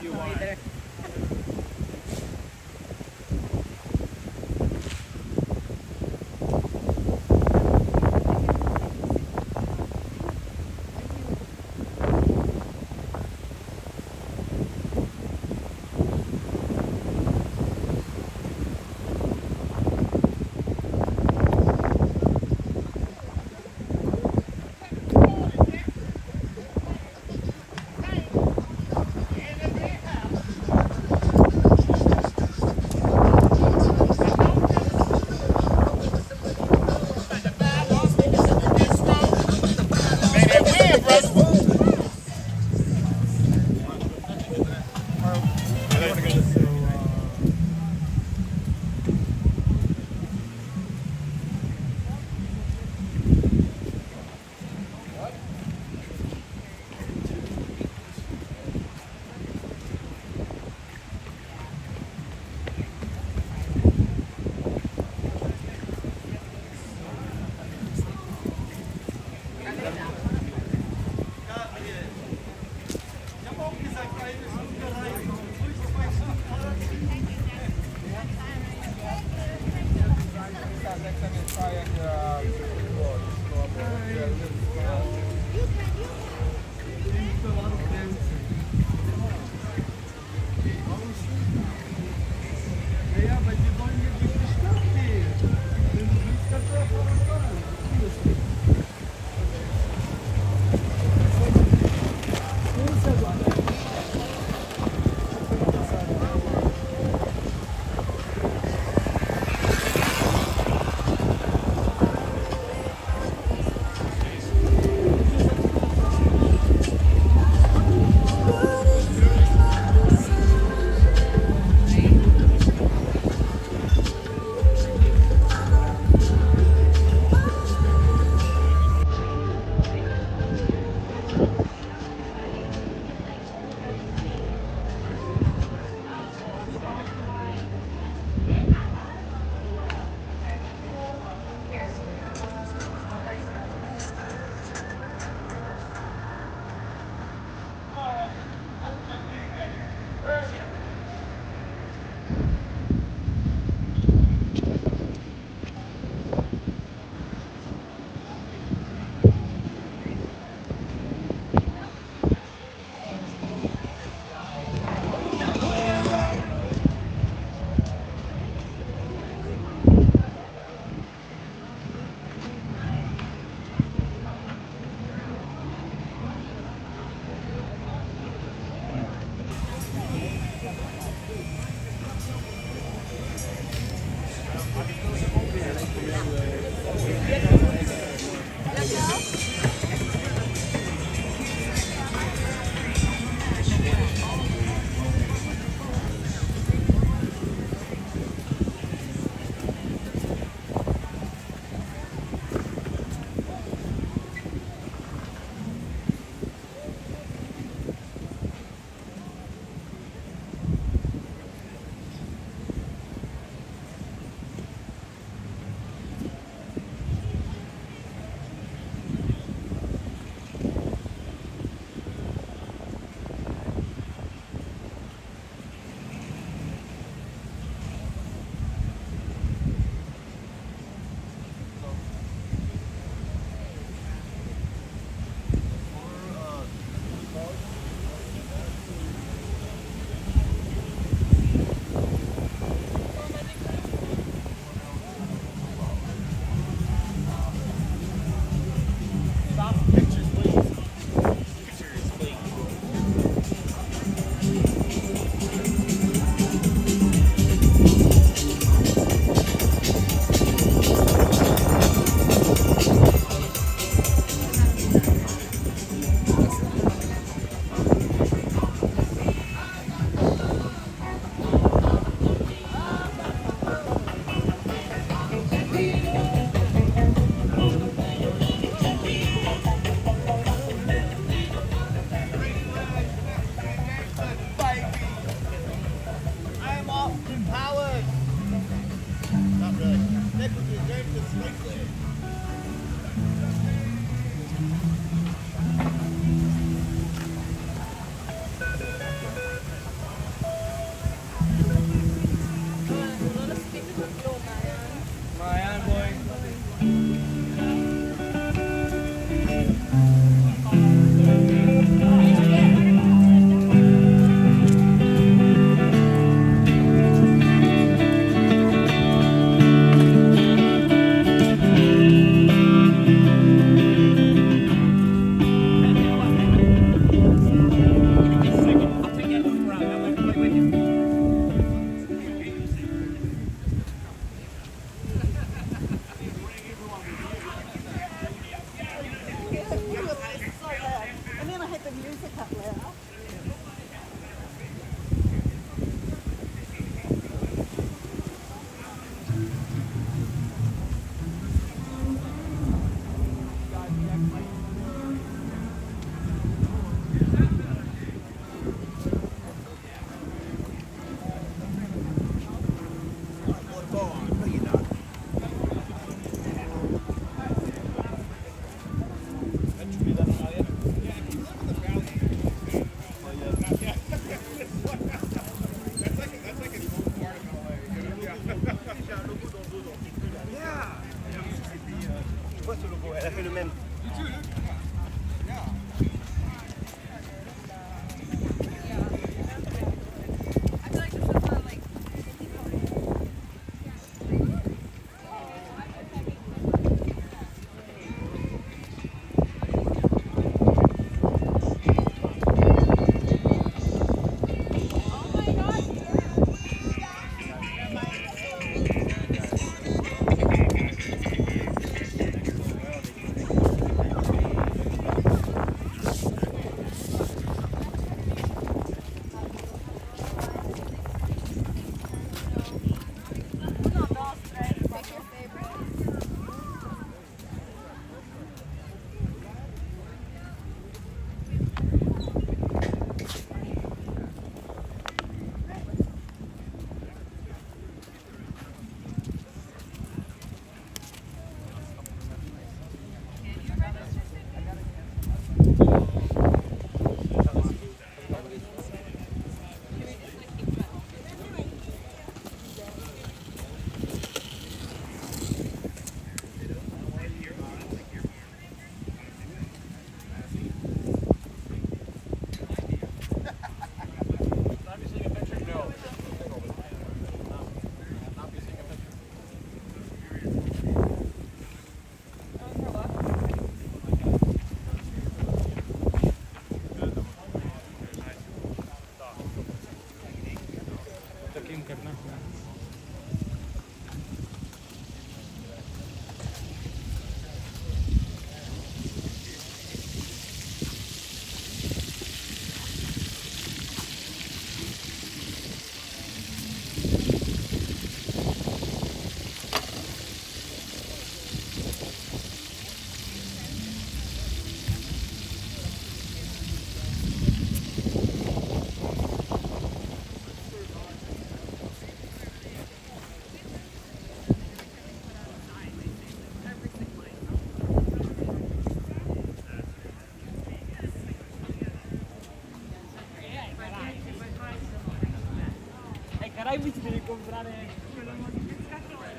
you want. Setting करना। Carai, mi ci devi comprare quella modificazione.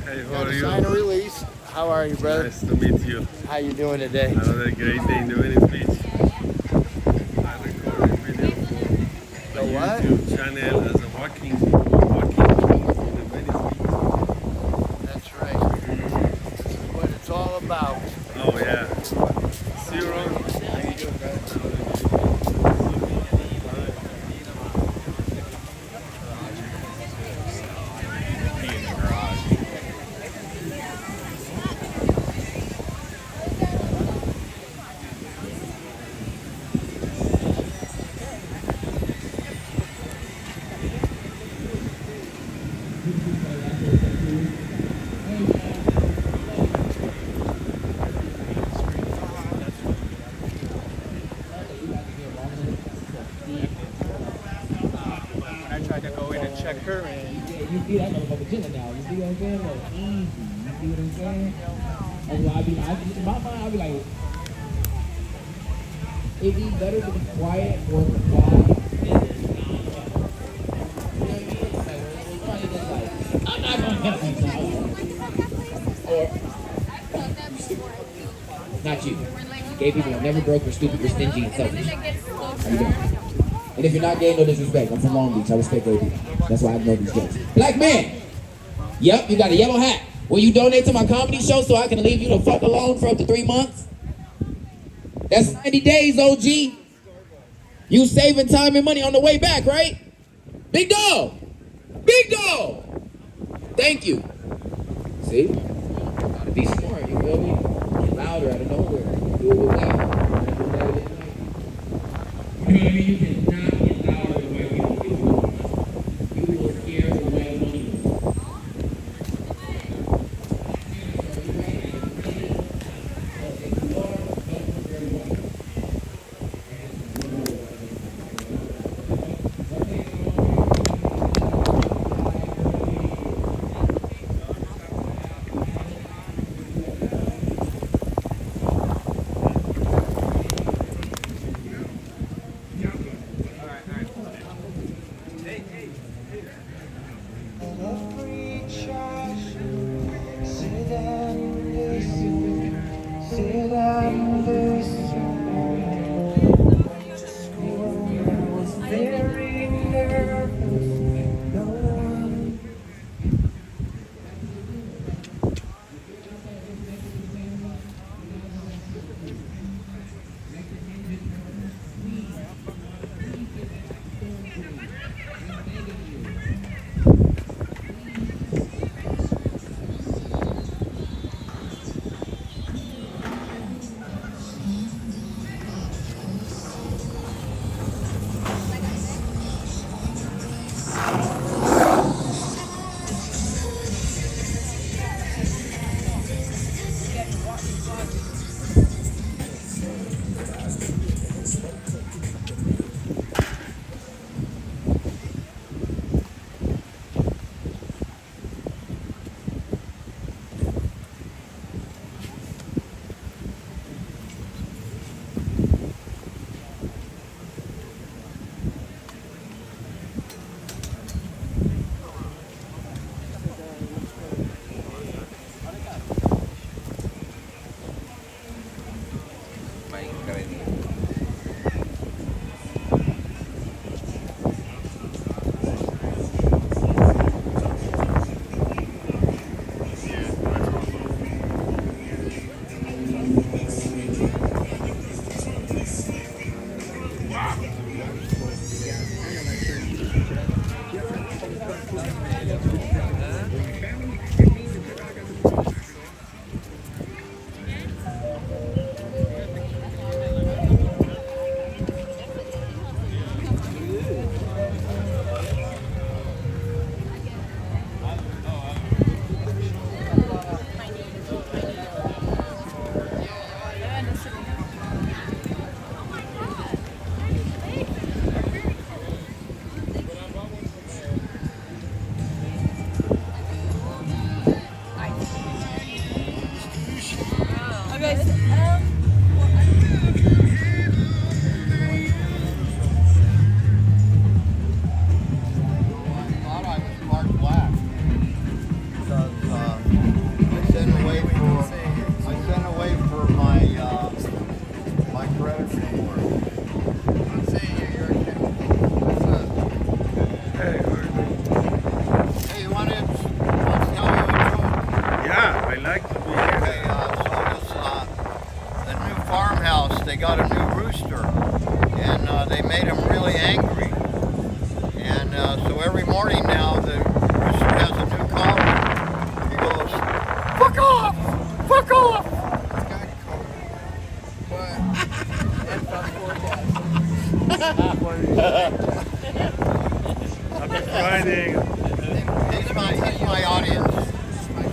Hey, how are you? Sign a release. How are you, brother? Nice to meet you. How you doing today? Another great day in the Venice Beach. I recorded video for The a what? YouTube channel as a walking in the Venice Beach. That's right. This is what it's all about. Oh yeah. See you around. How you doing, brother? I tried to go in and check her in. You see that motherfucker chilling now. You see what I'm saying? Like, easy. You see what I'm saying? That's why in my mind, I'll be like, it'd be better to be quiet or comply. I'm not gonna help you, child. Or not you. Gay people are never broke or stupid or stingy and selfish. How you doing? And if you're not gay, no disrespect. I'm from Long Beach. I respect gay people. That's why I know these jokes. Black man. Yep, you got a yellow hat. Will you donate to my comedy show so I can leave you the fuck alone for up to 3 months? That's 90 days, OG. You saving time and money on the way back, right? Big dog. Big dog. Thank you. See? Gotta be smart, you feel me? Get louder out of nowhere. Do it with loud. You know what I mean? You cannot get louder than white people get you. You will scare away money.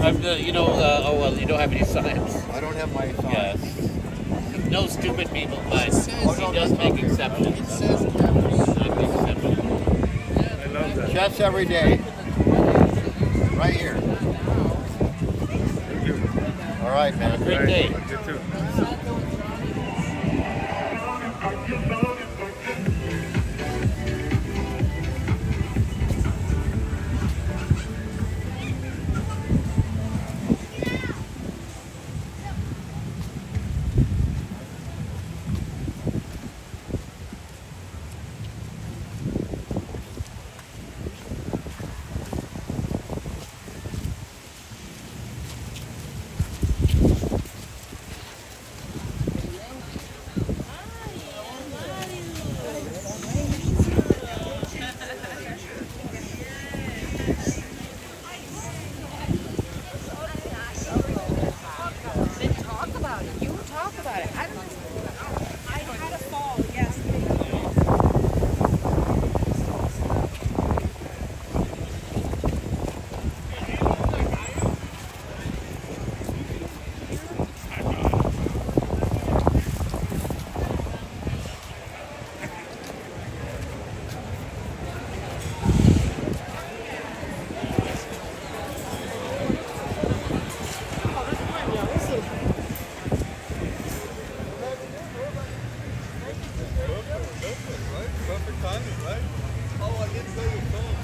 You know, oh well, you don't have any signs. I don't have my sign. Yes. No stupid people, but he does make exceptions. It says I love that. chefs every day. Right here. Thank you. All right, man. Great day. You too. Then talk about it. You talk about it. I had a fall, yes. Perfect timing, right? Oh, I didn't know you called.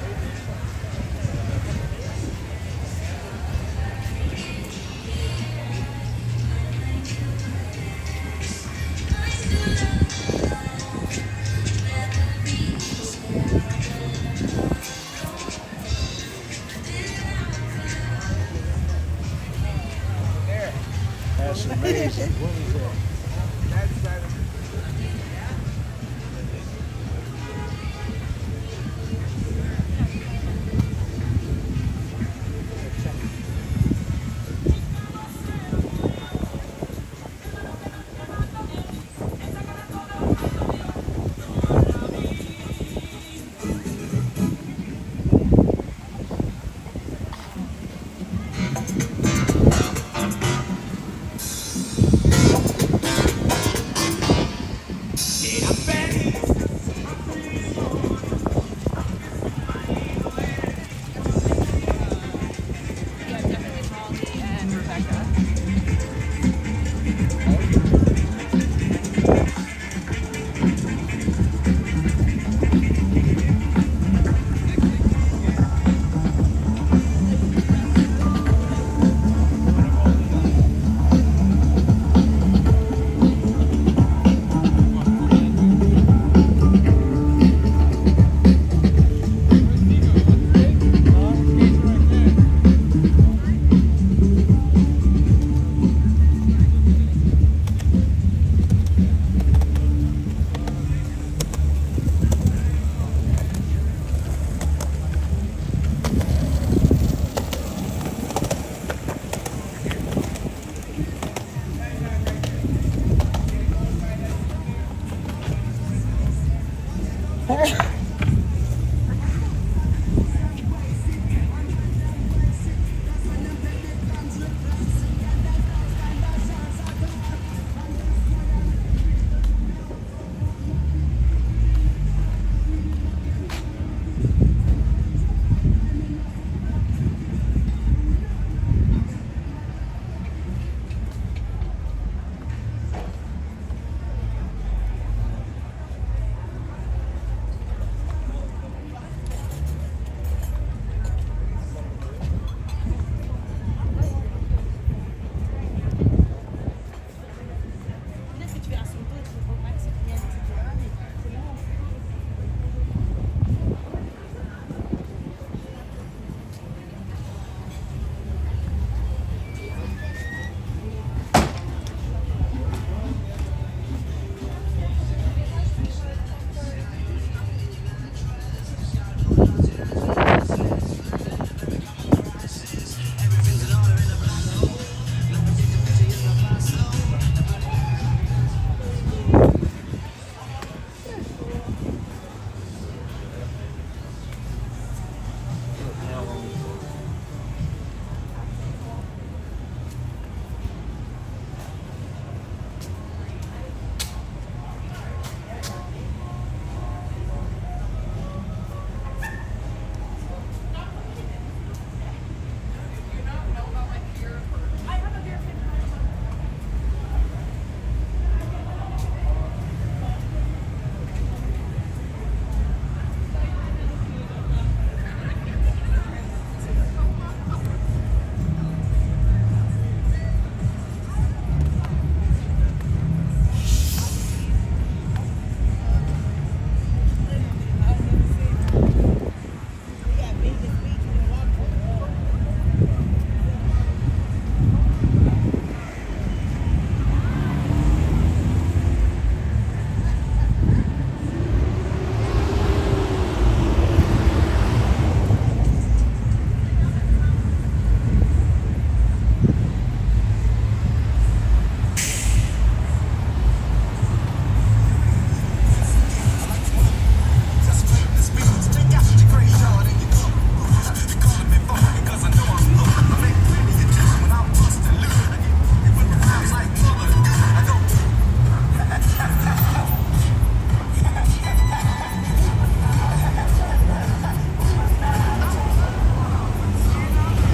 That's amazing. What is